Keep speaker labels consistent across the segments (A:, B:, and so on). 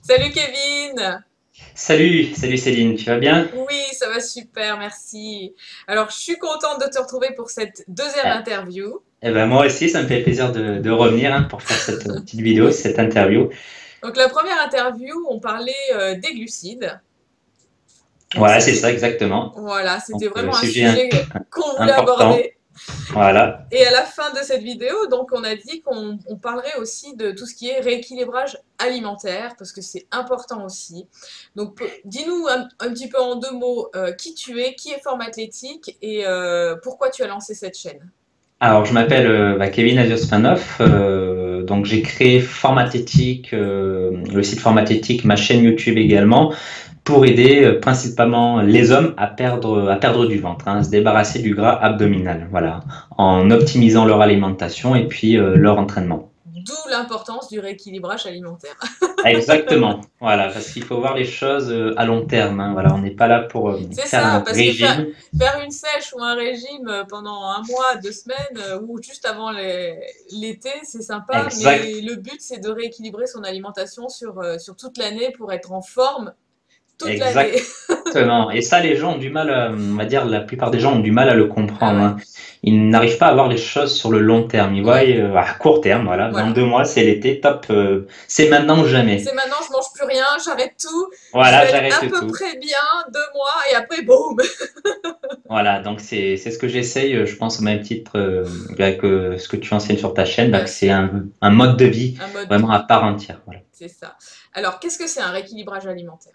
A: Salut Kevin!
B: Salut Céline, tu vas bien?
A: Oui, ça va super, merci. Alors, je suis contente de te retrouver pour cette deuxième
B: Eh,
A: interview.
B: ben moi aussi, ça me fait plaisir de revenir pour faire cette petite vidéo, cette interview.
A: Donc, la première interview, on parlait des glucides. Donc,
B: Voilà, c'est ça exactement.
A: voilà,
B: Donc,
A: c'était vraiment un
B: sujet
A: sujet qu'on voulait
B: important.
A: aborder.
B: Voilà.
A: Et à la fin de cette vidéo, donc, on a dit qu'on parlerait aussi de tout ce qui est rééquilibrage alimentaire, parce que c'est important aussi. Donc, dis-nous un petit peu en deux mots qui tu es, qui est Forme Athlétique et pourquoi tu as lancé cette chaîne.
B: Alors, je m'appelle Kevin Aziosmanov. Donc, j'ai créé Formathétique, le site Formathétique, ma chaîne YouTube également, pour aider principalement les hommes à perdre du ventre, à se débarrasser du gras abdominal. Voilà, en optimisant leur alimentation et puis leur entraînement.
A: D'où l'importance du rééquilibrage alimentaire.
B: Exactement, voilà, parce qu'il faut voir les choses à long terme, hein. Voilà, on n'est pas là pour
A: C'est
B: faire
A: ça,
B: un
A: parce que
B: régime.
A: faire une sèche ou un régime pendant un mois, 2 semaines, ou juste avant l'été, c'est sympa,
B: Exact,
A: mais le but c'est de rééquilibrer son alimentation sur toute l'année pour être en forme toute l'année.
B: exactement. Et ça, les gens ont du mal, on va dire, la plupart des gens ont du mal à le
A: Ah
B: comprendre,
A: ouais,
B: hein. Ils n'arrivent pas à voir les choses sur le long terme. Ils voient
A: ouais,
B: à court terme, voilà, dans
A: voilà.
B: 2 mois, c'est l'été, top, c'est maintenant ou jamais.
A: C'est maintenant, je mange plus rien, j'arrête tout, je
B: Voilà,
A: vais être à
B: j'arrête
A: peu
B: tout.
A: près bien 2 mois et après, boum.
B: Voilà, donc c'est ce que j'essaye, je pense au même titre que ce que tu enseignes sur ta chaîne,
A: Bien
B: que c'est
A: sûr,
B: un mode de vie
A: un mode de
B: vraiment à
A: vie,
B: part entière. Voilà.
A: c'est ça. Alors, qu'est-ce que c'est un rééquilibrage alimentaire?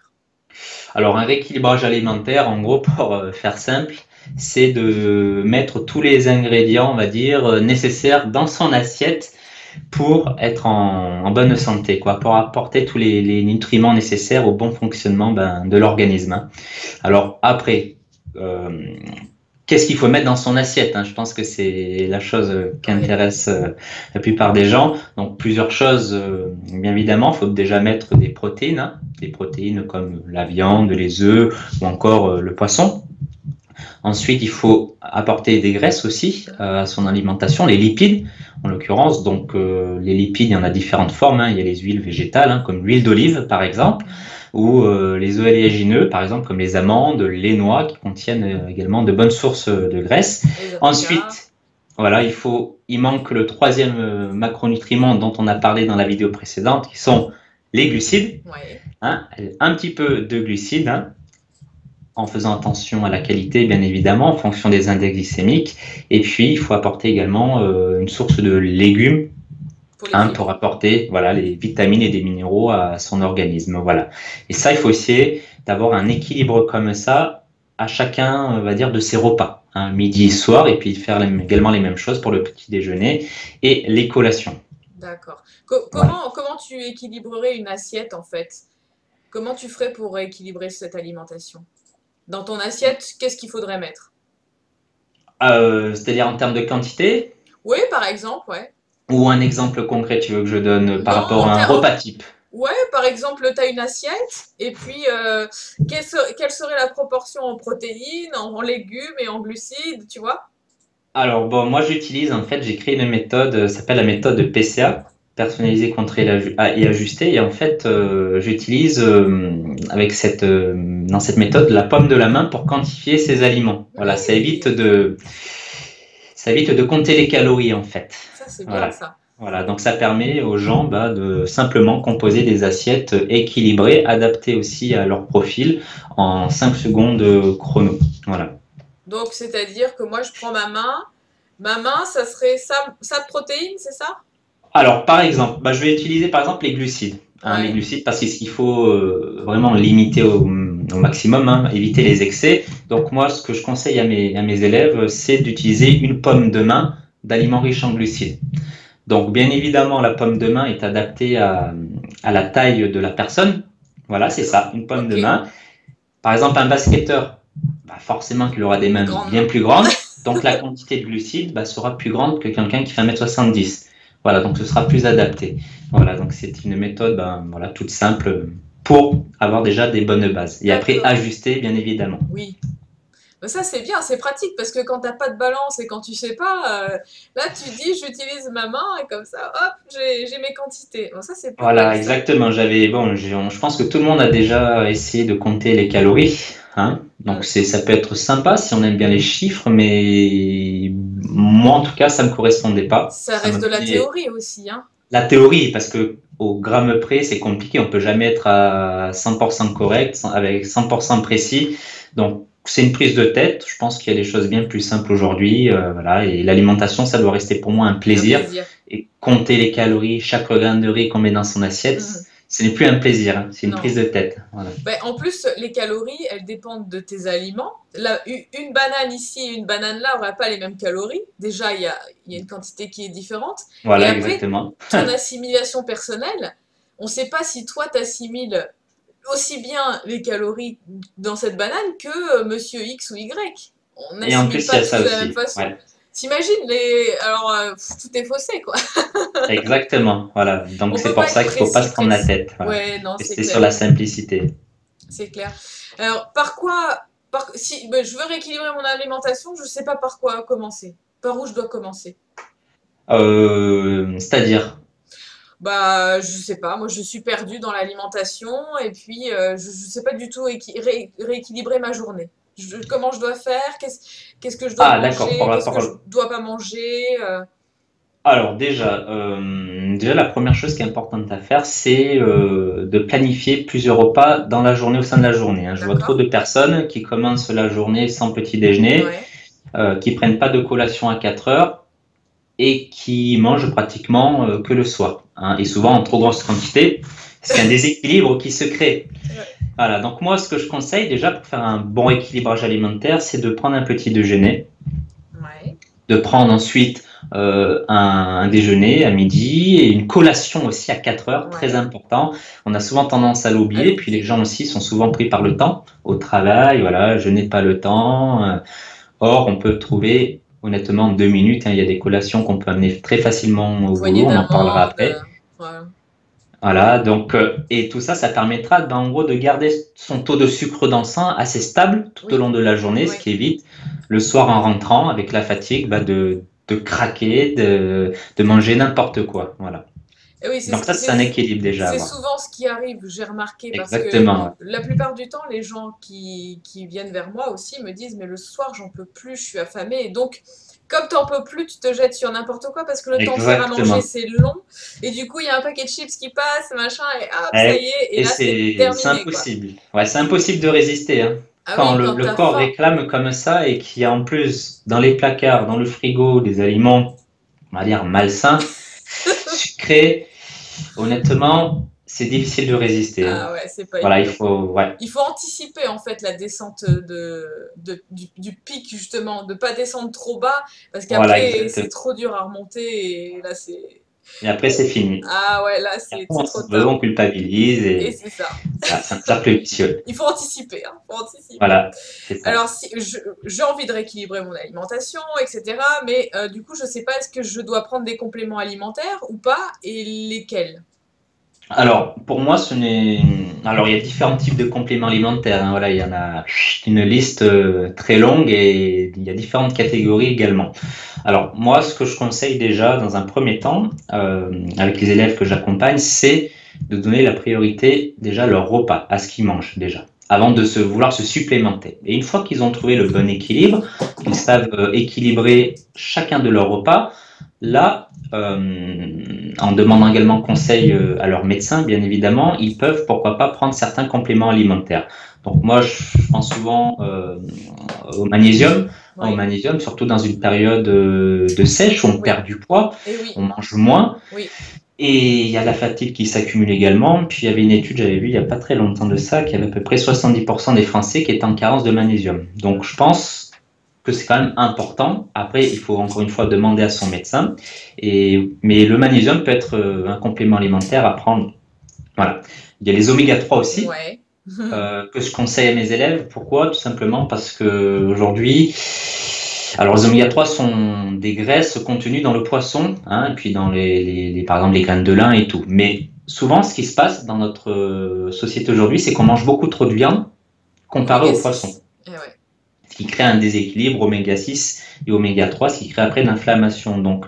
B: Alors, un rééquilibrage alimentaire, en gros, pour faire simple, c'est de mettre tous les ingrédients, on va dire, nécessaires dans son assiette pour être en bonne santé, quoi, pour apporter tous les nutriments nécessaires au bon fonctionnement de l'organisme, hein. Alors, après, euh, qu'est-ce qu'il faut mettre dans son assiette, hein? Je pense que c'est la chose qui
A: Oui,
B: intéresse la plupart des gens. Donc plusieurs choses, bien évidemment, il faut déjà mettre des protéines comme la viande, les œufs ou encore le poisson. Ensuite, il faut apporter des graisses aussi à son alimentation, les lipides en l'occurrence. Donc les lipides, il y en a différentes formes, hein. Il y a les huiles végétales, hein, comme l'huile d'olive par exemple, ou les oléagineux, par exemple comme les amandes, les noix, qui contiennent également de bonnes sources de graisse.
A: les avocats.
B: Ensuite, voilà, il manque le troisième macronutriment dont on a parlé dans la vidéo précédente, qui sont les glucides,
A: Oui.
B: hein, un petit peu de glucides, hein, en faisant attention à la qualité, bien évidemment, en fonction des index glycémiques. Et puis, il faut apporter également une source de légumes,
A: Pour les
B: hein,
A: fibres.
B: pour apporter voilà, les vitamines et des minéraux à son organisme. Voilà. Et ça, il faut essayer d'avoir un équilibre comme ça à chacun, on va dire, de ses repas, hein, midi et soir, et puis faire également les mêmes choses pour le petit déjeuner et les collations.
A: D'accord.
B: Voilà.
A: Comment tu équilibrerais une assiette en fait? Comment tu ferais pour équilibrer cette alimentation? Dans ton assiette, qu'est-ce qu'il faudrait mettre?
B: C'est-à-dire en termes de quantité,
A: Oui, par exemple, ouais.
B: ou un exemple concret, tu veux que je donne par
A: Non,
B: rapport à un repas type?
A: ouais, par exemple, tu as une assiette, et puis quelle serait la proportion en protéines, en légumes et en glucides, tu vois?
B: Alors, bon, moi, j'ai créé une méthode, ça s'appelle la méthode PCA, personnalisée, contrôlée et ajustée. Et en fait, j'utilise dans cette méthode la paume de la main pour quantifier ses aliments. Voilà,
A: Oui,
B: ça évite de compter les calories, en fait.
A: ça c'est bien
B: Voilà.
A: ça.
B: Voilà, donc ça permet aux gens de simplement composer des assiettes équilibrées, adaptées aussi à leur profil en 5 secondes chrono. Voilà.
A: Donc, c'est-à-dire que moi, je prends ma main, ça serait ça de protéines, c'est ça?
B: Alors, par exemple, je vais utiliser par exemple les glucides, hein, les
A: Ouais,
B: glucides parce qu'il faut vraiment limiter au maximum, hein, éviter les excès. Donc moi, ce que je conseille à mes élèves, c'est d'utiliser une pomme de main d'aliments riches en glucides. Donc, bien évidemment, la pomme de main est adaptée à la taille de la personne. Voilà, c'est ça, une pomme
A: ok.
B: de main. Par exemple, un basketteur, forcément qu'il aura des
A: Des
B: mains
A: grandes
B: bien
A: mains.
B: plus grandes, donc la quantité de glucides sera plus grande que quelqu'un qui fait 1,70 m. Voilà, donc ce sera plus adapté. Voilà, donc c'est une méthode voilà, toute simple pour avoir déjà des bonnes bases. Et après,
A: D'accord.
B: ajuster, bien évidemment.
A: Oui. Ça, c'est bien, c'est pratique parce que quand t'as pas de balance et quand tu sais pas, là, tu dis, j'utilise ma main et comme ça, hop, j'ai mes quantités. Bon, ça, c'est pas mal,
B: Voilà,
A: ça.
B: exactement. Je pense que tout le monde a déjà essayé de compter les calories, hein. Donc
A: Mm.
B: ça peut être sympa si on aime bien les chiffres, mais moi en tout cas, ça me correspondait pas.
A: Ça reste de la théorie aussi, hein.
B: La théorie, parce que au gramme près, c'est compliqué. On peut jamais être à 100% correct, avec 100% précis. Donc, c'est une prise de tête. Je pense qu'il y a des choses bien plus simples aujourd'hui. Voilà. Et l'alimentation, ça doit rester pour moi un
A: Un
B: plaisir.
A: plaisir.
B: Et compter les calories, chaque gramme de riz qu'on met dans son assiette,
A: Mhm.
B: ce n'est plus un plaisir, hein. C'est une
A: Non.
B: prise de tête. Voilà.
A: Ben, en plus, les calories, elles dépendent de tes aliments. Là, une banane ici et une banane là n'aura pas les mêmes calories. Déjà, il y a une quantité qui est différente. Et
B: Voilà,
A: après,
B: exactement.
A: ton assimilation personnelle, on ne sait pas si toi, tu assimiles aussi bien les calories dans cette banane que monsieur X ou Y. On
B: Et en
A: n'assimile
B: plus, il y
A: pas
B: a
A: tous
B: ça
A: de la même
B: aussi.
A: façon.
B: Ouais.
A: T'imagines les... Alors, tout est faussé, quoi.
B: Exactement. Voilà. Donc,
A: On
B: c'est
A: peut
B: pour
A: pas être
B: ça qu'il faut pas
A: précis,
B: se prendre la
A: précis.
B: tête. Voilà.
A: Ouais, non, c'est
B: Rester sur
A: clair.
B: la simplicité.
A: C'est clair. Alors, par quoi... si ben, je veux rééquilibrer mon alimentation, je sais pas par quoi commencer. Par où je dois commencer?
B: C'est-à-dire.
A: Bah, je sais pas. Moi, je suis perdue dans l'alimentation et puis je sais pas du tout rééquilibrer ma journée. Comment je dois faire? Qu'est-ce que je dois
B: Ah, d'accord.
A: manger? Qu'est-ce que je dois pas manger?
B: Alors déjà, la première chose qui est importante à faire, c'est de planifier plusieurs repas dans la journée, au sein de la journée, hein. Je vois trop
A: D'accord?
B: de personnes qui commencent la journée sans petit déjeuner,
A: Ouais.
B: qui prennent pas de collation à 4 heures et qui mangent pratiquement que le soir, hein, et souvent en trop grosse quantité. C'est un déséquilibre qui se crée.
A: Ouais.
B: Voilà, donc moi, ce que je conseille déjà pour faire un bon équilibrage alimentaire, c'est de prendre un petit déjeuner,
A: Ouais.
B: de prendre ensuite un déjeuner à midi et une collation aussi à 4 heures, très
A: Ouais.
B: important. On a souvent tendance à
A: À
B: l'oublier, puis les
A: l'oublier.
B: gens aussi sont souvent pris par le temps au travail, voilà, je n'ai pas le temps. Or, on peut trouver honnêtement 2 minutes, hein, il y a des collations qu'on peut amener très facilement
A: Une
B: au
A: poignée
B: boulot, on en parlera
A: d'amandes.
B: après.
A: Voilà.
B: Voilà, donc, et tout ça, ça permettra, ben, en gros, de garder son taux de sucre dans le sang assez stable tout au
A: Oui.
B: long de la journée, ce
A: Oui.
B: qui évite le soir en rentrant avec la fatigue, bah, de craquer, de manger n'importe quoi. Voilà.
A: Et oui,
B: Donc ça, c'est un équilibre déjà à
A: c'est
B: avoir.
A: souvent ce qui arrive, j'ai remarqué, parce que
B: Exactement. Ouais.
A: la plupart du temps, les gens qui viennent vers moi aussi me disent, mais le soir, j'en peux plus, je suis affamée. Et donc, comme t'en peux plus, tu te jettes sur n'importe quoi parce que le temps de faire à manger,
B: Exactement.
A: c'est long. Et du coup, il y a un paquet de chips qui passe, machin, et hop, ça y
B: Et,
A: est, et
B: et
A: là, c'est
B: c'est
A: terminé, quoi.
B: impossible. Ouais, c'est impossible de résister, hein.
A: Ah
B: Quand
A: oui,
B: le,
A: quand
B: le
A: t'as
B: corps
A: faim.
B: réclame comme ça et qu'il y a en plus dans les placards, dans le frigo, des aliments, on va dire malsains, sucrés, honnêtement, c'est difficile de résister, hein.
A: Ah ouais, c'est pas
B: Voilà, il
A: évident.
B: faut, ouais,
A: Il faut anticiper en fait la descente du pic justement, de pas descendre trop bas parce
B: voilà,
A: qu'après
B: exactement.
A: c'est trop dur à remonter et là c'est
B: Et après, c'est fini.
A: ah ouais là
B: Et après,
A: c'est
B: on
A: trop
B: s'en veut,
A: tard
B: on culpabilise
A: et
B: et
A: c'est ça.
B: voilà, c'est un cercle vicieux.
A: Il faut anticiper, hein, faut anticiper.
B: Voilà, c'est ça.
A: Alors si j'ai envie de rééquilibrer mon alimentation etc. Mais du coup je sais pas est-ce que je dois prendre des compléments alimentaires ou pas et lesquels.
B: Alors, pour moi, Alors, il y a différents types de compléments alimentaires, hein. Voilà, il y en a une liste très longue et il y a différentes catégories également. Alors, moi, ce que je conseille déjà dans un premier temps, avec les élèves que j'accompagne, c'est de donner la priorité déjà à leur repas, à ce qu'ils mangent déjà, avant de vouloir se supplémenter. Et une fois qu'ils ont trouvé le bon équilibre, qu'ils savent équilibrer chacun de leurs repas, là, en demandant également conseil à leur médecin, bien évidemment, ils peuvent, pourquoi pas, prendre certains compléments alimentaires. Donc moi, je pense souvent au magnésium,
A: Oui,
B: surtout dans une période de sèche où on
A: oui,
B: perd du poids,
A: et oui,
B: on mange moins,
A: oui.
B: et il y a la fatigue qui s'accumule également. Puis il y avait une étude, j'avais vu il n'y a pas très longtemps de ça, qu'il y avait à peu près 70% des Français qui étaient en carence de magnésium. Donc je pense que c'est quand même important. Après, il faut encore une fois demander à son médecin. Mais le magnésium peut être un complément alimentaire à prendre. Voilà. Il y a les oméga 3 aussi,
A: Ouais.
B: que je conseille à mes élèves. Pourquoi? Tout simplement parce que aujourd'hui, alors les oméga 3 sont des graisses contenues dans le poisson, hein, et puis dans par exemple les graines de lin et tout. Mais souvent, ce qui se passe dans notre société aujourd'hui, c'est qu'on mange beaucoup trop de viande comparé
A: Oméga
B: au poisson.
A: 6. Eh ouais.
B: ce qui crée un déséquilibre oméga 6 et oméga 3, ce qui crée après l'inflammation. Donc,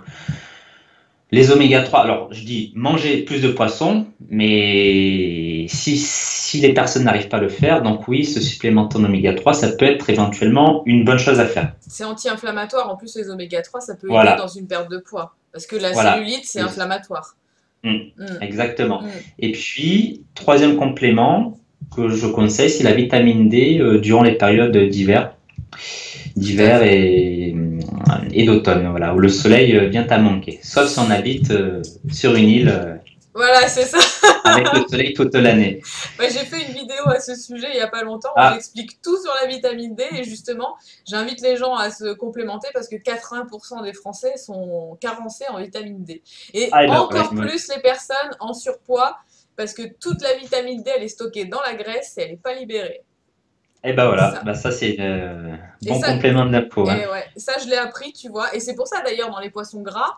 B: les oméga 3, alors je dis manger plus de poissons, mais si les personnes n'arrivent pas à le faire, donc oui, se supplémenter en oméga 3, ça peut être éventuellement une bonne chose à faire.
A: C'est anti-inflammatoire. En plus, les oméga 3, ça peut aider dans
B: Voilà,
A: une perte de poids. Parce que la
B: voilà.
A: cellulite, c'est inflammatoire.
B: Mm,
A: Mm,
B: exactement.
A: mm.
B: Et puis, troisième complément que je conseille, c'est la vitamine D durant les périodes
A: Tout à
B: d'hiver
A: fait.
B: et d'automne, voilà, où le soleil vient à manquer. Sauf si on habite sur une île
A: Voilà, c'est ça.
B: avec le soleil toute l'année.
A: Ouais, j'ai fait une vidéo à ce sujet il n'y a pas longtemps où
B: Ah,
A: j'explique tout sur la vitamine D et justement, j'invite les gens à se complémenter parce que 80% des Français sont carencés en vitamine D. Et
B: ah, ben, ouais,
A: encore
B: ouais.
A: plus les personnes en surpoids parce que toute la vitamine D, elle est stockée dans la graisse et elle n'est pas libérée.
B: Et ben voilà,
A: Ça.
B: bah ça c'est
A: Et
B: bon
A: ça,
B: complément de la peau, hein.
A: et ouais, ça je l'ai appris, tu vois. Et c'est pour ça d'ailleurs dans les poissons gras,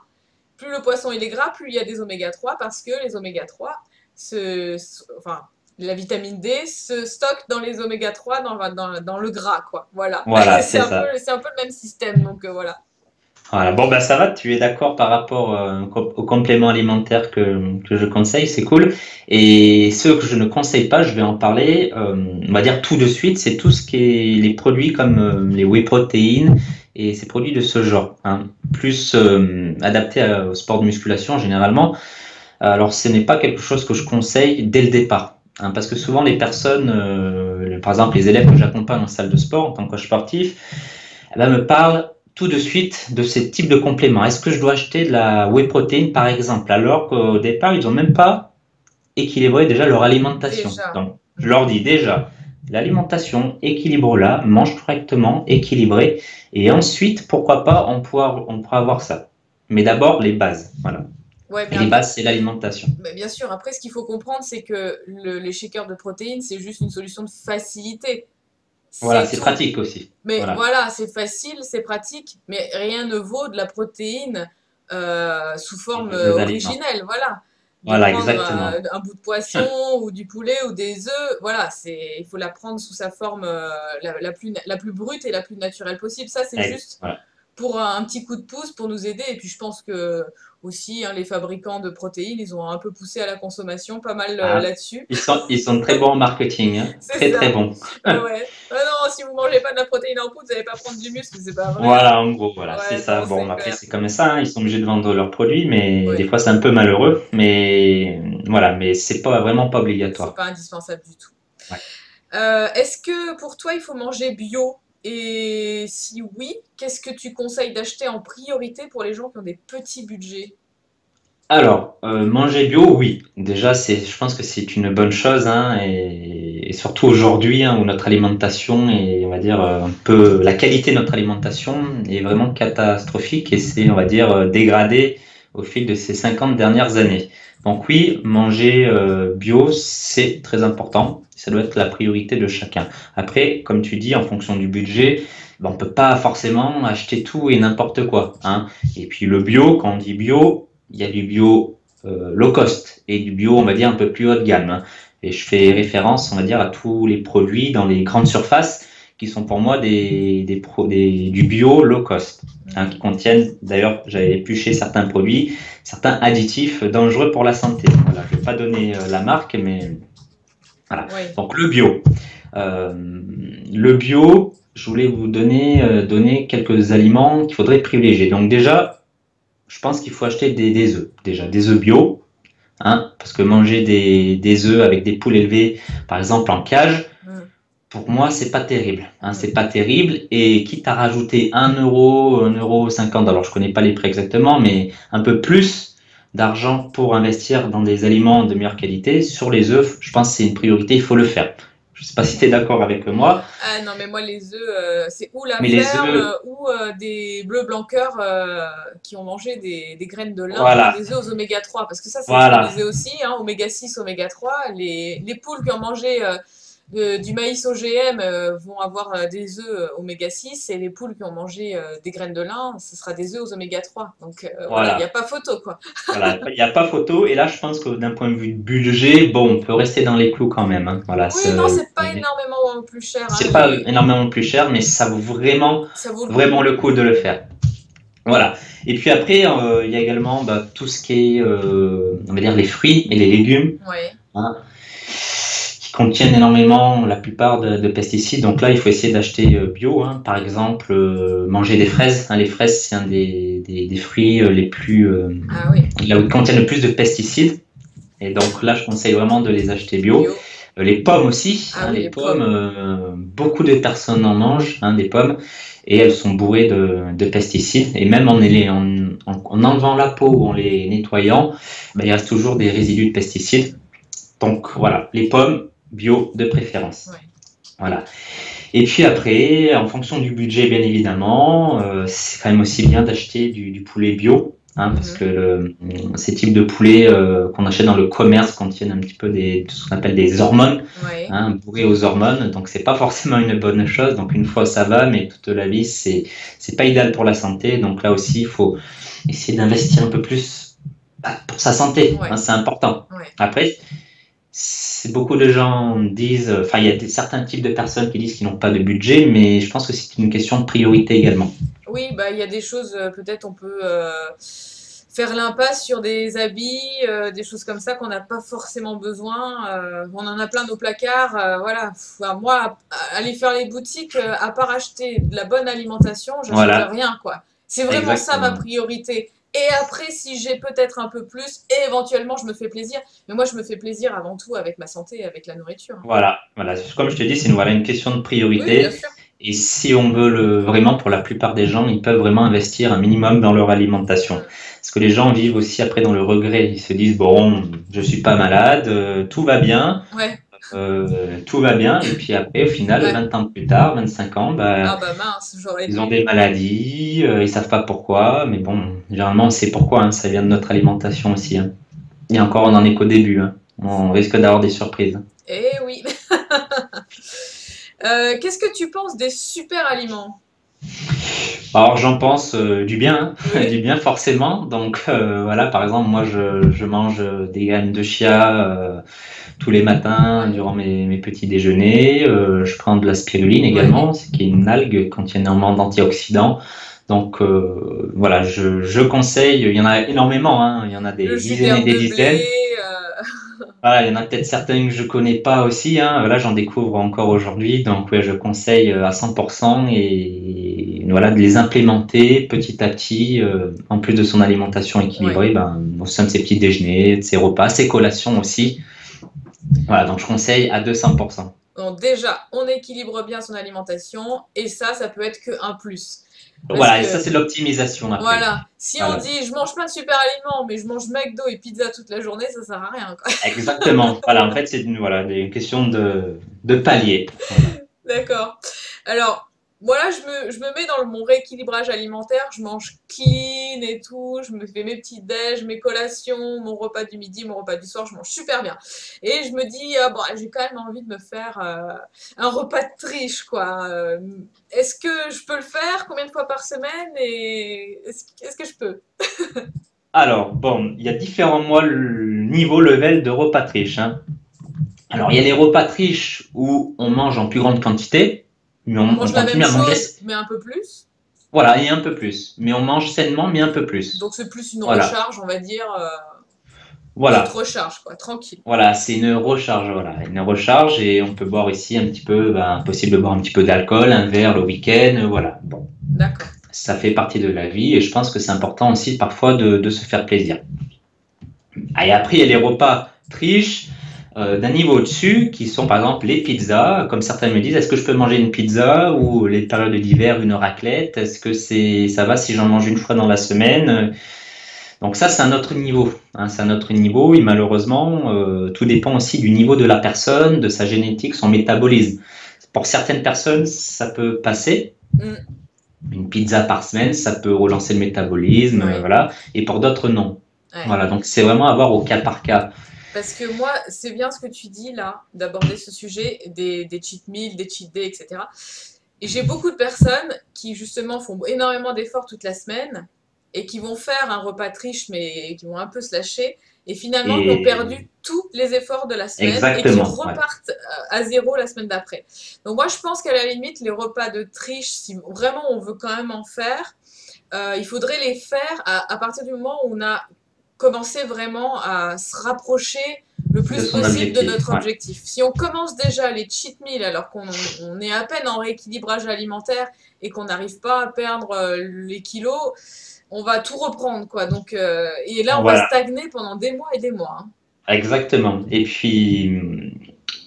A: plus le poisson il est gras, plus il y a des oméga 3 parce que les oméga 3 enfin, la vitamine D se stocke dans les oméga 3 dans le gras, quoi. Voilà.
B: Voilà,
A: c'est
B: c'est
A: un peu,
B: ça.
A: c'est un peu le même système, donc voilà.
B: Voilà, bon, bah, ça va, tu es d'accord par rapport aux compléments alimentaires que je conseille, c'est cool. Et ceux que je ne conseille pas, je vais en parler, on va dire tout de suite, c'est tout ce qui est les produits comme les whey protéines et ces produits de ce genre, hein, plus adaptés au sport de musculation généralement. Alors, ce n'est pas quelque chose que je conseille dès le départ, hein, parce que souvent les personnes, par exemple les élèves que j'accompagne en salle de sport en tant que coach sportif, eh ben, me parlent tout de suite de ces types de compléments. Est-ce que je dois acheter de la whey protein par exemple, alors qu'au départ ils n'ont même pas équilibré déjà leur alimentation.
A: Déjà.
B: Donc, je leur dis déjà, l'alimentation, équilibre-la, mange correctement, équilibré, et ensuite, pourquoi pas, on pourra avoir ça. Mais d'abord, les bases, voilà.
A: Ouais, mais
B: Et les
A: après,
B: bases, c'est l'alimentation.
A: mais bien sûr, après, ce qu'il faut comprendre, c'est que les shakers de protéines, c'est juste une solution de facilité.
B: Voilà,
A: C'est
B: c'est
A: tout.
B: pratique aussi.
A: Mais
B: Voilà.
A: voilà, c'est facile, c'est pratique, mais rien ne vaut de la protéine sous forme
B: Des aliments.
A: originelle, voilà. De
B: Voilà,
A: prendre
B: exactement.
A: un bout de poisson ou du poulet ou des œufs, voilà, il faut la prendre sous sa forme la plus brute et la plus naturelle possible. Ça, c'est juste
B: Voilà.
A: pour un petit coup de pouce pour nous aider. Et puis je pense que aussi hein, les fabricants de protéines, ils ont un peu poussé à la consommation, pas mal
B: Ah,
A: là-dessus.
B: ils sont très bons en marketing, hein.
A: C'est
B: Très, très
A: ça.
B: bons.
A: Ouais, ouais. Ah non, si vous mangez pas de la protéine en poudre, vous n'allez pas prendre du muscle, c'est pas vrai. Hein.
B: Voilà, en gros, voilà, c'est
A: Ouais,
B: ça.
A: non,
B: Bon,
A: c'est
B: après,
A: clair.
B: c'est comme ça, hein, ils sont obligés de vendre leurs produits, mais des
A: Ouais,
B: fois, c'est un peu malheureux. Mais voilà, mais c'est pas vraiment pas
A: c'est
B: obligatoire.
A: pas indispensable du tout.
B: Ouais.
A: Est-ce que pour toi, il faut manger bio? Et si oui, qu'est-ce que tu conseilles d'acheter en priorité pour les gens qui ont des petits budgets?
B: Alors, manger bio, oui. Déjà, je pense que c'est une bonne chose, hein, et surtout aujourd'hui, hein, où notre alimentation est, on va dire, la qualité de notre alimentation est vraiment catastrophique et c'est, on va dire, dégradé au fil de ces 50 dernières années. Donc oui, manger bio, c'est très important. Ça doit être la priorité de chacun. Après, comme tu dis, en fonction du budget, ben, on peut pas forcément acheter tout et n'importe quoi, hein. Et puis le bio, quand on dit bio, il y a du bio low cost et du bio, on va dire, un peu plus haut de gamme, hein. Et je fais référence, on va dire, à tous les produits dans les grandes surfaces qui sont pour moi du bio low cost, hein, qui contiennent, d'ailleurs, j'avais épluché certains produits, certains additifs dangereux pour la santé. Voilà, je ne vais pas donner la marque, mais voilà.
A: Oui.
B: Donc le bio. Euh, le bio, je voulais vous donner quelques aliments qu'il faudrait privilégier. Donc déjà, je pense qu'il faut acheter des œufs. Déjà, des œufs bio, hein, parce que manger des œufs avec des poules élevées, par exemple en cage,
A: Mm,
B: pour moi, c'est pas terrible, hein,
A: mm.
B: c'est pas terrible. Et quitte à rajouter 1 euro, 1,50 €, alors je connais pas les prix exactement, mais un peu plus d'argent pour investir dans des aliments de meilleure qualité sur les œufs, je pense que c'est une priorité, il faut le faire. Je sais pas si tu es d'accord avec moi,
A: Ah non, mais moi, les œufs, c'est ou la
B: mais les
A: ferme
B: œufs,
A: ou des bleus blanqueurs qui ont mangé des graines de lin ou
B: voilà,
A: des œufs aux oméga 3. Parce que ça, c'est ce qu'on
B: voilà,
A: disait aussi, hein, oméga 6, oméga 3. Les poules qui ont mangé du maïs OGM vont avoir des œufs oméga 6 et les poules qui ont mangé des graines de lin, ce sera des œufs aux oméga 3. Donc voilà, il n'y a
B: Voilà.
A: pas photo, quoi.
B: Voilà, il n'y a pas photo. Et là, je pense que d'un point de vue de budget, bon, on peut rester dans les clous quand même, hein. Voilà,
A: Oui, non, c'est pas énormément plus cher, hein,
B: c'est pas énormément plus cher, mais ça vaut
A: ça vaut le coup.
B: vraiment le coup de le faire. Voilà. Et puis après, il y a également tout ce qui est, on va dire, les fruits et les légumes,
A: Ouais.
B: hein, qui contiennent énormément la plupart de pesticides. Donc là, il faut essayer d'acheter bio, hein. Par exemple, manger des fraises, hein. Les fraises, c'est un des fruits les plus,
A: Ah oui.
B: là où ils contiennent le plus de pesticides. Et donc là, je conseille vraiment de les acheter bio.
A: Bio.
B: Les pommes aussi,
A: Ah
B: hein,
A: oui,
B: les
A: les
B: pommes,
A: pommes.
B: beaucoup de personnes en mangent, hein, des pommes, et elles sont bourrées de pesticides. Et même en enlevant la peau ou en les nettoyant, il reste toujours des résidus de pesticides. Donc voilà, les pommes bio de préférence.
A: Ouais.
B: Voilà. Et puis après, en fonction du budget, bien évidemment, c'est quand même aussi bien d'acheter du poulet bio. Hein, parce que ces types de poulets qu'on achète dans le commerce contiennent un petit peu ce qu'on appelle des hormones,
A: Ouais.
B: hein, bourrés aux hormones, donc c'est pas forcément une bonne chose. Donc une fois ça va, mais toute la vie c'est pas idéal pour la santé. Donc là aussi il faut essayer d'investir un peu plus pour sa santé,
A: Ouais.
B: hein, c'est important.
A: Ouais.
B: Après, beaucoup de gens disent, enfin il y a certains types de personnes qui disent qu'ils n'ont pas de budget, mais je pense que c'est une question de priorité également.
A: Oui, bah il y a des choses, peut-être on peut faire l'impasse sur des habits, des choses comme ça qu'on n'a pas forcément besoin. On en a plein nos placards, voilà. Enfin, moi, aller faire les boutiques, à part acheter de la bonne alimentation, j'achète
B: Voilà,
A: rien, quoi. C'est vraiment ça ma
B: exactement.
A: priorité. Et après, si j'ai peut-être un peu plus, éventuellement, je me fais plaisir. Mais moi, je me fais plaisir avant tout avec ma santé et avec la nourriture, hein.
B: Voilà, voilà. Comme je te dis, c'est voilà, une question de
A: Oui, bien
B: priorité.
A: sûr.
B: Et si on veut vraiment, pour la plupart des gens, ils peuvent vraiment investir un minimum dans leur alimentation.
A: Mm.
B: Parce que les gens vivent aussi après dans le regret. Ils se disent, bon, je suis pas malade,
A: Ouais,
B: tout va bien. Et puis après, au final,
A: ouais.
B: 20 ans plus tard, 25 ans,
A: Ah bah mince, j'aurais
B: ils ont
A: dû.
B: des maladies, ils savent pas pourquoi. Mais bon, généralement, on sait pourquoi, hein. Ça vient de notre alimentation aussi, hein. Et encore, on en est qu'au début, hein. On risque d'avoir des surprises.
A: Eh oui. Qu'est-ce que tu penses des super aliments?
B: Alors j'en pense du bien, hein,
A: Oui,
B: du bien forcément. Donc voilà, par exemple, moi je mange des graines de chia tous les matins
A: ouais.
B: durant mes petits déjeuners. Je prends de la spiruline
A: Ouais.
B: également, qui est une algue qui contient énormément d'antioxydants. Donc voilà, je conseille, il y en a énormément, hein, il y en a
A: Le
B: des
A: jus
B: dizaines et
A: d'herbe
B: des
A: de blé.
B: dizaines. Voilà, il y en a peut-être certains que je connais pas aussi, hein. Là, j'en découvre encore aujourd'hui. Donc, ouais, je conseille à 100% et voilà, de les implémenter petit à petit, en plus de son alimentation
A: Ouais.
B: équilibrée, au sein de ses petits déjeuners, de ses repas, ses collations aussi. Voilà, donc je conseille à 200%.
A: Donc déjà, on équilibre bien son alimentation et ça peut être que un plus. Parce
B: Voilà, et ça,
A: que
B: c'est l'optimisation après.
A: voilà, si on
B: Voilà,
A: dit je mange plein de super aliments mais je mange McDo et pizza toute la journée, ça sert à rien, quoi.
B: exactement. Voilà, en fait, c'est une question de palier. Voilà.
A: D'accord. Alors, voilà, je me mets dans mon rééquilibrage alimentaire, je mange clean et tout, je me fais mes petits déj, mes collations, mon repas du midi, mon repas du soir, je mange super bien. Et je me dis, ah bon, j'ai quand même envie de me faire un repas de triche, quoi. Est-ce que je peux le faire? Combien de fois par semaine? Et est-ce que je peux?
B: Alors, bon, il y a différents niveaux, level de repas triche, hein. Alors, il y a les repas triches où on mange en plus grande quantité, mais
A: On
B: on
A: mange la même
B: continue à manger.
A: chose, mais un peu plus.
B: Voilà, et un peu plus. Mais on mange sainement, mais un peu plus.
A: Donc c'est plus une
B: Voilà,
A: recharge, on va dire, petite
B: voilà,
A: recharge, quoi, tranquille.
B: voilà, c'est une recharge, voilà, une recharge et on peut boire ici un petit peu, possible de boire un petit peu d'alcool, un verre le week-end, voilà. Bon,
A: D'accord.
B: ça fait partie de la vie et je pense que c'est important aussi parfois de se faire plaisir. Ah, et après, il y a les repas triches d'un niveau au-dessus, qui sont par exemple les pizzas. Comme certains me disent, est-ce que je peux manger une pizza ou les périodes d'hiver, une raclette? Est-ce que ça va si j'en mange une fois dans la semaine? Donc ça, c'est un autre niveau, hein, c'est un autre niveau. Et malheureusement, tout dépend aussi du niveau de la personne, de sa génétique, son métabolisme. Pour certaines personnes, ça peut passer.
A: Mm.
B: Une pizza par semaine, ça peut relancer le métabolisme,
A: Ouais.
B: voilà. Et pour d'autres, non.
A: Ouais.
B: Voilà, donc c'est vraiment à voir au cas par cas.
A: Parce que moi, c'est bien ce que tu dis là, d'aborder ce sujet des cheat meals, des cheat days, etc. Et j'ai beaucoup de personnes qui justement font énormément d'efforts toute la semaine et qui vont faire un repas triche mais qui vont un peu se lâcher et finalement qui ont
B: Et
A: perdu tous les efforts de la semaine et qui
B: exactement, ouais.
A: repartent à zéro la semaine d'après. Donc moi je pense qu'à la limite les repas de triche, si vraiment on veut quand même en faire, il faudrait les faire à partir du moment où on a commencé vraiment à se rapprocher le
B: De
A: plus
B: son
A: possible de
B: objectif,
A: notre
B: ouais.
A: objectif. Si on commence déjà les cheat meals alors on est à peine en rééquilibrage alimentaire et qu'on n'arrive pas à perdre les kilos, on va tout reprendre quoi. Donc et là on va
B: Voilà,
A: stagner pendant des mois et des mois. Hein.
B: exactement. Et puis,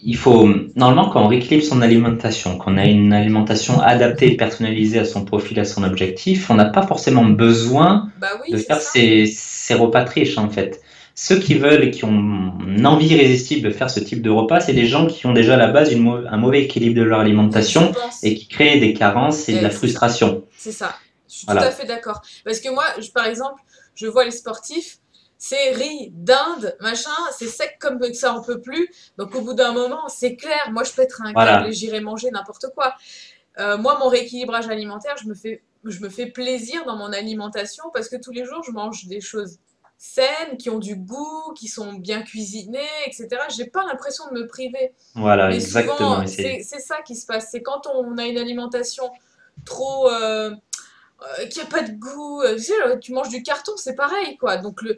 B: il faut, normalement, quand on rééquilibre son alimentation, qu'on a une alimentation adaptée et personnalisée à son profil, à son objectif, on n'a pas forcément besoin
A: Bah oui
B: de
A: c'est
B: faire
A: ça.
B: ces repas triches, en fait. Ceux qui veulent et qui ont une envie irrésistible de faire ce type de repas, c'est des gens qui ont déjà à la base un mauvais équilibre de leur
A: Je
B: alimentation et
A: pense.
B: qui créent des carences et de la
A: C'est ça.
B: frustration.
A: C'est ça. Je suis tout à
B: Voilà.
A: fait d'accord. Parce que moi, par exemple, je vois les sportifs, c'est riz, dinde, machin, c'est sec comme ça, on peut plus. Donc au bout d'un moment, c'est clair, moi je pèterai un câble et
B: Voilà.
A: j'irai manger n'importe quoi. Moi, mon rééquilibrage alimentaire, je me fais plaisir dans mon alimentation parce que tous les jours, je mange des choses saines, qui ont du goût, qui sont bien cuisinées, etc. J'ai pas l'impression de me priver.
B: Voilà,
A: Mais souvent,
B: exactement. Et c'est
A: c'est ça qui se passe. C'est quand on a une alimentation trop qui a pas de goût. Tu sais, tu manges du carton, c'est pareil, quoi. Donc il faut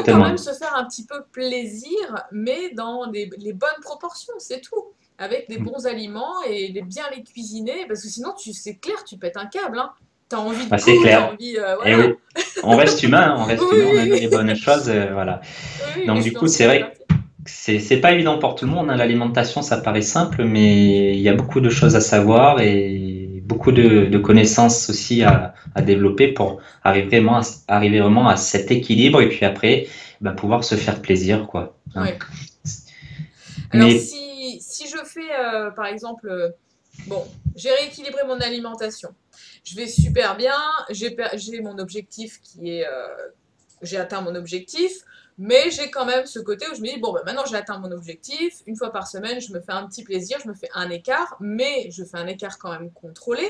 A: quand même
B: exactement.
A: se faire un petit peu plaisir, mais dans les bonnes proportions, c'est tout. Avec des bons aliments et bien les cuisiner, parce que sinon, c'est clair, tu pètes un câble, hein. T'as envie de
B: Bah, c'est
A: goût, t'as
B: clair.
A: envie,
B: Et
A: voilà.
B: oui, on reste humain, on
A: Oui,
B: reste humain, on aime
A: oui,
B: les bonnes choses, voilà.
A: oui, oui,
B: Donc
A: mais
B: du
A: je
B: coup,
A: pense que
B: c'est
A: ça fait
B: vrai
A: partie.
B: que c'est pas évident pour tout le monde, hein. L'alimentation, ça paraît simple, mais il y a beaucoup de choses à savoir et beaucoup de connaissances aussi à développer pour arriver vraiment à cet équilibre et puis après, bah, pouvoir se faire plaisir, quoi. Hein.
A: Ouais. Alors
B: Mais
A: si je fais, par exemple, bon, j'ai rééquilibré mon alimentation. Je vais super bien, j'ai mon objectif qui est, j'ai atteint mon objectif, mais j'ai quand même ce côté où je me dis, bon, ben maintenant j'ai atteint mon objectif, une fois par semaine, je me fais un petit plaisir, je me fais un écart, mais je fais un écart quand même contrôlé.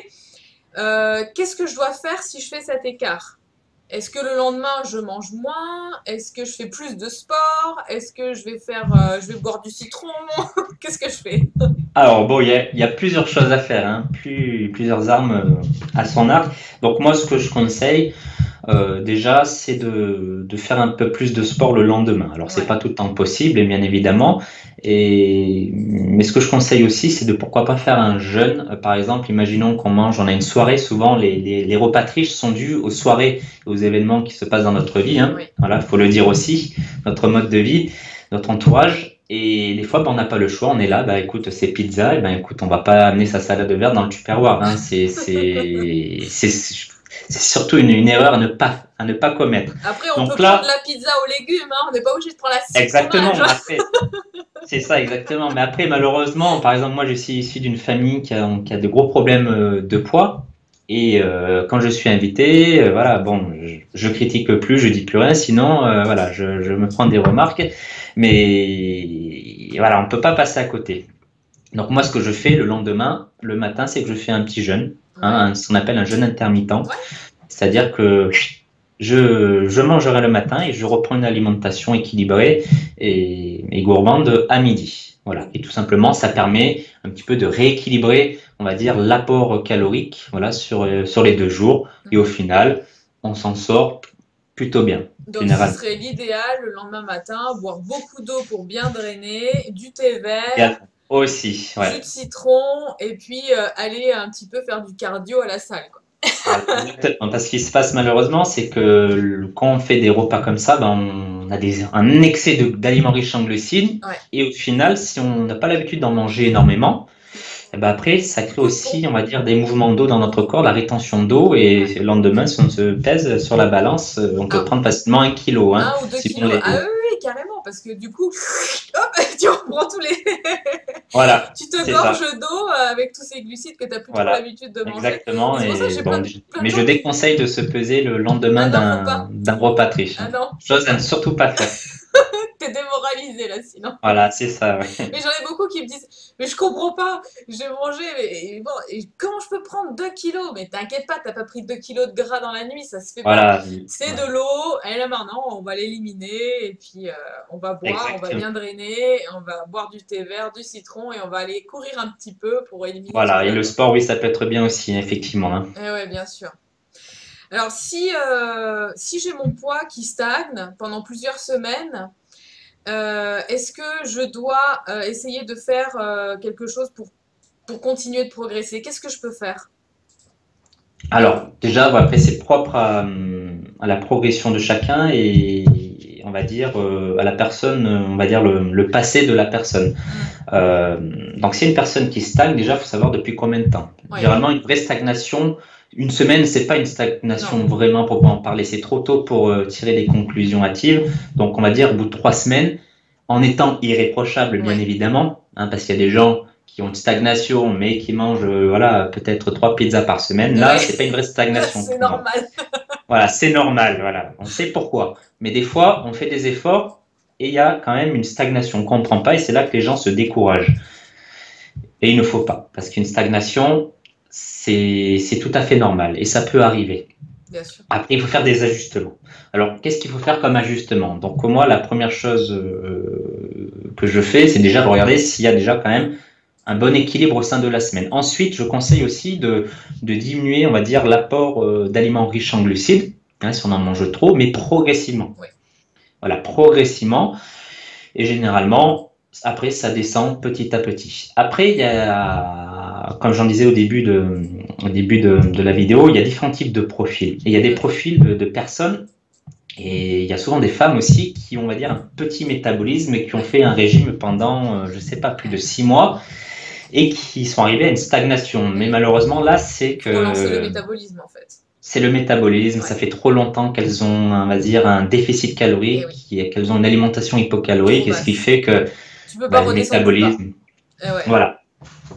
A: Qu'est-ce que je dois faire si je fais cet écart? Est-ce que le lendemain je mange moins? Est-ce que je fais plus de sport? Est-ce que je vais boire du citron? Qu'est-ce que je fais?
B: alors bon, il y a plusieurs choses à faire, hein, plusieurs armes à son arc. Donc moi, ce que je conseille, déjà, c'est de faire un peu plus de sport le lendemain. Alors, c'est
A: Ouais.
B: pas tout le temps possible, et bien évidemment. Mais ce que je conseille aussi, c'est de pourquoi pas faire un jeûne. Par exemple, imaginons qu'on mange, on a une soirée. Souvent, les repas triches sont dus aux soirées, aux événements qui se passent dans notre vie. Hein.
A: Ouais.
B: Voilà, faut le dire aussi. Notre mode de vie, notre entourage. Et des fois, ben, on n'a pas le choix. On est là, bah écoute, c'est pizza. Et ben écoute, on va pas amener sa salade verte dans le Tupperware. Hein. C'est surtout une erreur à ne pas commettre.
A: Après, on peut
B: Donc
A: prendre
B: là,
A: la pizza aux légumes, hein. On n'est pas obligé de prendre l'assiette
B: exactement,
A: fromage.
B: mais après, c'est ça, exactement. Mais après, malheureusement, par exemple, moi, je suis issu d'une famille qui a de gros problèmes de poids. Et quand je suis invité, voilà, bon, je critique plus, je dis plus rien, sinon, voilà, je me prends des remarques. Mais voilà, on peut pas passer à côté. Donc moi, ce que je fais le lendemain, le matin, c'est que je fais un petit jeûne,
A: Ouais.
B: hein, ce qu'on appelle un jeûne intermittent.
A: Ouais.
B: C'est-à-dire que je mangerai le matin et je reprends une alimentation équilibrée et gourmande à midi. Voilà. Et tout simplement, ça permet un petit peu de rééquilibrer, on va dire, l'apport calorique, voilà, sur les 2 jours. Et au
A: Mhm.
B: final, on s'en sort plutôt bien,
A: Donc, ce
B: généralement.
A: serait l'idéal le lendemain matin, boire beaucoup d'eau pour bien drainer, du thé
B: Et
A: vert,
B: aussi,
A: jus
B: ouais.
A: de citron, et puis aller un petit peu faire du cardio à la salle, quoi.
B: Voilà, exactement. Parce qu'il se passe malheureusement, c'est que quand on fait des repas comme ça, ben, on a un excès d'aliments riches en glucides.
A: Ouais.
B: Et au final, si on n'a pas l'habitude d'en manger énormément, et ben après, ça crée
A: Coup de pompe.
B: aussi, on va dire, des mouvements d'eau dans notre corps, la rétention d'eau. Et
A: Ouais.
B: le lendemain, si on se pèse sur la balance, on peut
A: Ah,
B: prendre facilement 1 kilo, hein,
A: 1 ou 2
B: suivant
A: kilos. Ah
B: les.
A: oui, oui, oui, carrément, parce que du coup, hop, tu reprends tous les...
B: Voilà,
A: tu te
B: c'est ça.
A: gorges d'eau avec tous ces glucides que tu n'as plus trop
B: Voilà,
A: l'habitude de manger. Et
B: exactement.
A: c'est pour ça que
B: Et
A: j'ai
B: bon,
A: plein
B: mais
A: de
B: je
A: gens qui...
B: déconseille de se peser le lendemain
A: Ah non, faut pas.
B: d'un repas triche,
A: Ah
B: hein.
A: non, faut
B: Chose à ne
A: pas.
B: surtout pas faire.
A: T'es démoralisé là sinon.
B: Voilà, c'est ça, ouais.
A: Mais j'en ai beaucoup qui me disent, mais je comprends pas, j'ai mangé, mais bon, et comment je peux prendre 2 kilos? Mais t'inquiète pas, t'as pas pris 2 kilos de gras dans la nuit, ça se fait pas.
B: Voilà,
A: C'est
B: ouais,
A: de l'eau, et là maintenant, on va l'éliminer, et puis on va boire, on va
B: exactement.
A: bien drainer, et on va boire du thé vert, du citron, et on va aller courir un petit peu pour éliminer tout
B: Voilà, et
A: ça,
B: le
A: quoi.
B: sport, oui, ça peut être bien aussi, effectivement, hein.
A: Eh ouais, bien sûr. Alors si j'ai mon poids qui stagne pendant plusieurs semaines, est-ce que je dois essayer de faire quelque chose pour continuer de progresser? Qu'est-ce que je peux faire?
B: Alors, déjà, voilà, après, c'est propre à la progression de chacun et on va dire à la personne, on va dire le passé de la personne.
A: Hmm.
B: Euh, donc, si une personne qui stagne, déjà, il faut savoir depuis combien de temps.
A: Oui,
B: Généralement, une vraie stagnation, une semaine, c'est pas une
A: non,
B: stagnation vraiment pour en parler. C'est trop tôt pour tirer des conclusions hâtives. Donc, on va dire au bout de 3 semaines, en étant irréprochable, bien
A: oui.
B: évidemment, hein, parce qu'il y a des gens qui ont une stagnation, mais qui mangent, voilà, peut-être 3 pizzas par semaine. Là,
A: Ouais,
B: c'est pas une vraie
A: là
B: stagnation
A: c'est
B: pour moi.
A: normal.
B: Voilà, c'est normal, voilà. On sait pourquoi. Mais des fois, on fait des efforts et il y a quand même une stagnation. On ne comprend pas et c'est là que les gens se découragent. Et il ne faut pas, parce qu'une stagnation, c'est tout à fait normal et ça peut arriver.
A: Bien sûr.
B: Après, il faut faire des ajustements. Alors, qu'est-ce qu'il faut faire comme ajustement? Donc, moi, la première chose que je fais, c'est déjà de regarder s'il y a déjà quand même un bon équilibre au sein de la semaine. Ensuite, je conseille aussi de diminuer, on va dire, l'apport d'aliments riches en glucides, hein, si on en mange trop, mais progressivement.
A: Oui.
B: Voilà, progressivement. Et généralement, après, ça descend petit à petit. Après, il y a, comme j'en disais au début de la vidéo, il y a différents types de profils. Et il y a des
A: Mm.
B: profils de personnes, et il y a souvent des femmes aussi qui ont, on va dire, un petit métabolisme et qui ont
A: Oui.
B: fait un régime pendant, je ne sais pas, plus de 6 mois et qui sont arrivés à une stagnation. Mais
A: Oui.
B: malheureusement, là, c'est
A: Faut relancer le
B: que
A: métabolisme en fait.
B: c'est le métabolisme. Ça
A: Ouais.
B: fait trop longtemps qu'elles ont, on va dire, un déficit
A: Et
B: calorique,
A: oui,
B: qu'elles ont une alimentation
A: trop
B: hypocalorique, et ce qui
A: basse.
B: fait que
A: Tu peux pas
B: le
A: redescendre plus bas.
B: métabolisme,
A: Eh ouais.
B: voilà.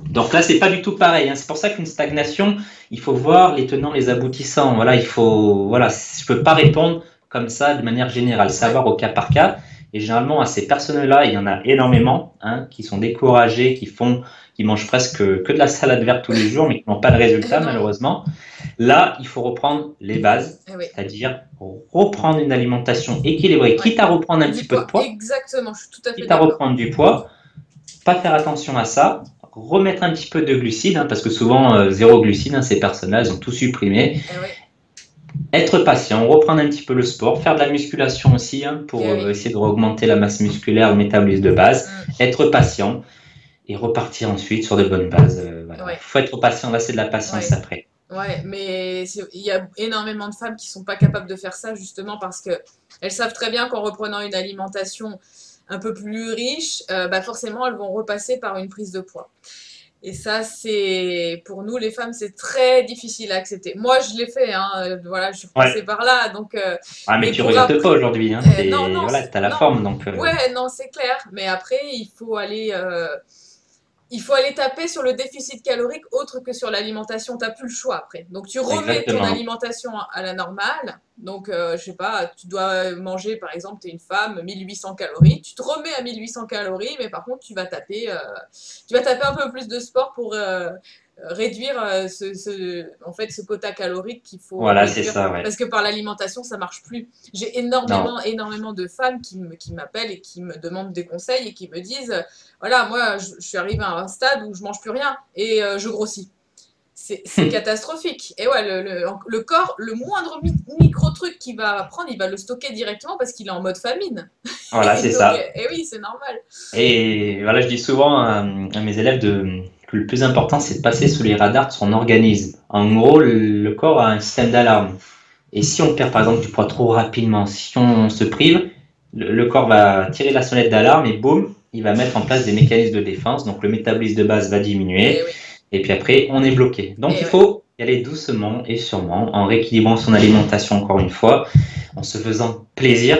B: Donc là, c'est pas du tout pareil, hein. C'est pour ça qu'une stagnation, il faut voir les tenants, les aboutissants. Voilà, il faut, voilà, je peux pas répondre comme ça de manière générale,
A: Ouais.
B: savoir au cas par cas. Et généralement, à ces personnes-là, il y en a énormément, hein, qui sont découragées, qui mangent presque que de la salade verte tous les jours, mais qui n'ont pas de
A: Eh
B: résultat,
A: non.
B: malheureusement. Là, il faut reprendre les bases,
A: Eh oui.
B: c'est-à-dire reprendre une alimentation équilibrée,
A: Ouais.
B: quitte à reprendre un
A: Du
B: petit peu de
A: poids.
B: poids,
A: Exactement. Je suis tout à fait
B: quitte à
A: d'accord.
B: reprendre du poids, pas faire attention à ça, remettre un petit peu de glucides, hein, parce que souvent, zéro glucides, hein, ces personnes-là, elles ont tout supprimé.
A: Eh oui.
B: Être patient, reprendre un petit peu le sport, faire de la musculation aussi, hein, pour
A: Eh oui.
B: essayer de augmenter la masse musculaire, le métabolisme de base,
A: Mm.
B: être patient et repartir ensuite sur de bonnes bases. Voilà.
A: Ouais.
B: Faut être patient, là, c'est de la patience
A: Ouais.
B: après.
A: Ouais, mais il y a énormément de femmes qui sont pas capables de faire ça justement parce que elles savent très bien qu'en reprenant une alimentation un peu plus riche, bah forcément elles vont repasser par une prise de poids. Et ça, c'est pour nous les femmes, c'est très difficile à accepter. Moi, je l'ai fait, hein, voilà, je suis repassée
B: Ouais.
A: par là, donc.
B: Ah, mais
A: Mais
B: tu
A: pour
B: regrettes pas
A: après,
B: aujourd'hui, hein.
A: non,
B: T'es,
A: non,
B: voilà, t'as la
A: non,
B: forme, donc.
A: ouais, non, c'est clair. Mais après, il faut aller taper sur le déficit calorique autre que sur l'alimentation. Tu n'as plus le choix après. Donc tu remets ton
B: Exactement.
A: alimentation à la normale. Donc je sais pas, tu dois manger par exemple, tu es une femme, 1800 calories. Tu te remets à 1800 calories, mais par contre tu vas taper un peu plus de sport pour réduire en fait, ce quota calorique qu'il faut
B: Voilà, c'est
A: réduire.
B: ça, ouais.
A: Parce que par l'alimentation, ça marche plus. J'ai
B: Non.
A: énormément de femmes qui m'appellent et qui me demandent des conseils et qui me disent voilà, moi, je suis arrivée à un stade où je mange plus rien et je grossis. C'est catastrophique. Et ouais, le corps, le moindre micro-truc qu'il va prendre, il va le stocker directement parce qu'il est en mode famine.
B: Voilà, c'est
A: Donc,
B: ça.
A: et oui, c'est normal.
B: Et voilà, je dis souvent à mes élèves que le plus important, c'est de passer sous les radars de son organisme. En gros, le corps a un système d'alarme. Et si on perd par exemple du poids trop rapidement, si on se prive, le corps va tirer la sonnette d'alarme et boum, il va mettre en place des mécanismes de défense. Donc le métabolisme de base va
A: Et
B: diminuer
A: oui,
B: et puis après, on est bloqué. Donc
A: et
B: il
A: ouais,
B: faut y aller doucement et sûrement en rééquilibrant son alimentation encore une fois, en se faisant plaisir,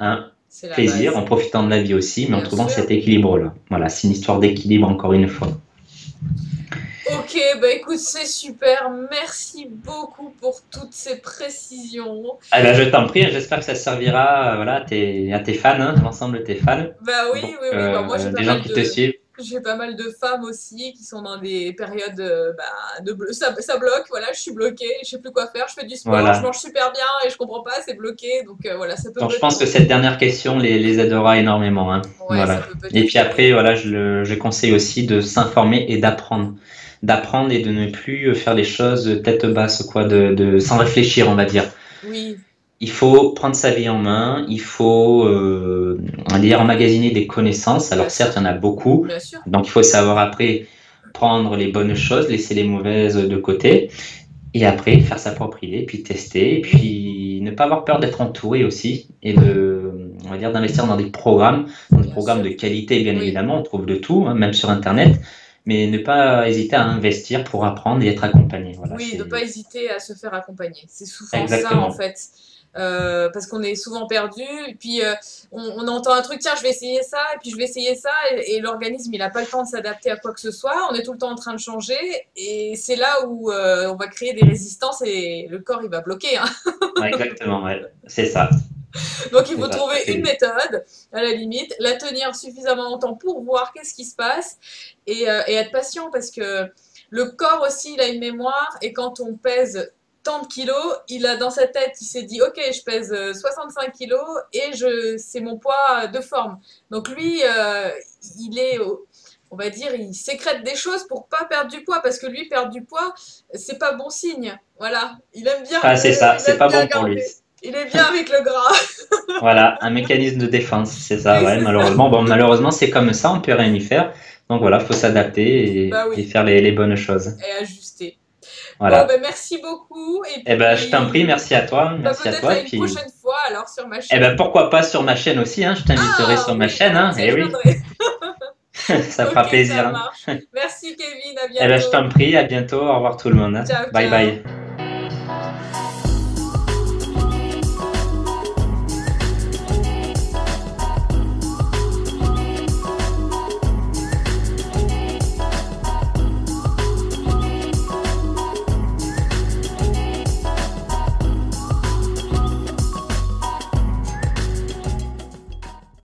B: hein,
A: c'est la
B: plaisir, en
A: base.
B: profitant de la vie aussi, mais en
A: Bien
B: trouvant
A: sûr.
B: cet équilibre-là. Voilà, c'est une histoire d'équilibre encore une fois.
A: Ok, bah écoute, c'est super. Merci beaucoup pour toutes ces précisions.
B: Ah ben, je t'en prie, j'espère que ça servira voilà, à tes fans, hein, l'ensemble de tes fans.
A: Bah oui,
B: Donc,
A: oui, oui. Bah moi
B: des gens qui te suivent.
A: j'ai pas mal de femmes aussi qui sont dans des périodes ça bloque. Voilà, je suis bloquée, je sais plus quoi faire. Je fais du sport, je
B: Voilà.
A: mange super bien et je comprends pas, c'est bloqué. Donc voilà, ça peut
B: Donc, je pense que
A: peut-être.
B: cette dernière question les aidera énormément, hein.
A: Ouais, ça
B: Voilà.
A: peut
B: Et
A: peut-être
B: puis
A: aider.
B: après, voilà, je conseille aussi de s'informer et d'apprendre. D'apprendre et de ne plus faire les choses tête basse, quoi, sans réfléchir, on va dire.
A: Oui,
B: Il faut prendre sa vie en main, il faut, on va dire, emmagasiner des connaissances.
A: bien
B: Alors
A: sûr,
B: certes, il y en a beaucoup,
A: bien sûr.
B: donc il faut savoir après prendre les bonnes choses, laisser les mauvaises de côté, et après faire sa propre idée, puis tester, et puis ne pas avoir peur d'être entouré aussi, et on va dire, d'investir dans des
A: Bien
B: programmes
A: sûr.
B: de qualité, bien
A: Oui.
B: évidemment, on trouve de tout, hein, même sur Internet, mais ne pas hésiter à investir pour apprendre et être accompagné. Voilà,
A: Oui, ne pas
B: c'est
A: hésiter à se faire accompagner. C'est souvent ça en
B: exactement.
A: fait. Parce qu'on est souvent perdu, et puis on entend un truc, tiens, je vais essayer ça, et puis je vais essayer ça, et l'organisme, il n'a pas le temps de s'adapter à quoi que ce soit, on est tout le temps en train de changer, et c'est là où on va créer des résistances, et le corps, il va bloquer, hein.
B: Ouais, exactement, ouais. C'est ça.
A: Donc il
B: C'est
A: faut
B: ça, tout à
A: trouver
B: fait
A: une
B: dit.
A: méthode, à la limite, la tenir suffisamment longtemps pour voir qu'est-ce qui se passe, et être patient, parce que le corps aussi, il a une mémoire, et quand on pèse tant de kilos, il a dans sa tête, il s'est dit, ok, je pèse 65 kilos, et c'est mon poids de forme. Donc lui, il est, on va dire, il sécrète des choses pour pas perdre du poids, parce que lui, perdre du poids, c'est pas bon signe. Voilà,
B: Ah, c'est ça,
A: il
B: c'est
A: aime
B: pas
A: bien
B: bon pour lui.
A: garder. Il est bien avec le gras.
B: Voilà, un mécanisme de défense, c'est ça,
A: Oui,
B: ouais,
A: c'est ça.
B: malheureusement. Bon, malheureusement, c'est comme ça, on peut rien y faire. Donc voilà, faut s'adapter
A: Bah
B: et
A: oui,
B: faire les bonnes choses.
A: et ajuster. Bon,
B: Voilà.
A: ben merci beaucoup. Et
B: Eh ben, je t'en prie,
A: puis, bah,
B: merci à
A: peut-être
B: toi.
A: à
B: Et
A: une
B: puis,
A: prochaine fois, alors sur ma
B: eh ben,
A: chaîne.
B: pourquoi pas sur ma chaîne aussi, hein, je t'inviterai
A: Ah
B: sur ma
A: oui,
B: chaîne, hein,
A: volontiers,
B: eh
A: je
B: oui,
A: viendrai.
B: ça
A: Ok,
B: fera plaisir,
A: ça
B: hein.
A: marche. Merci Kevin, à
B: Eh ben, je
A: bientôt.
B: t'en prie, à bientôt, au revoir tout le monde, hein.
A: Ciao,
B: Bye
A: ciao.
B: bye.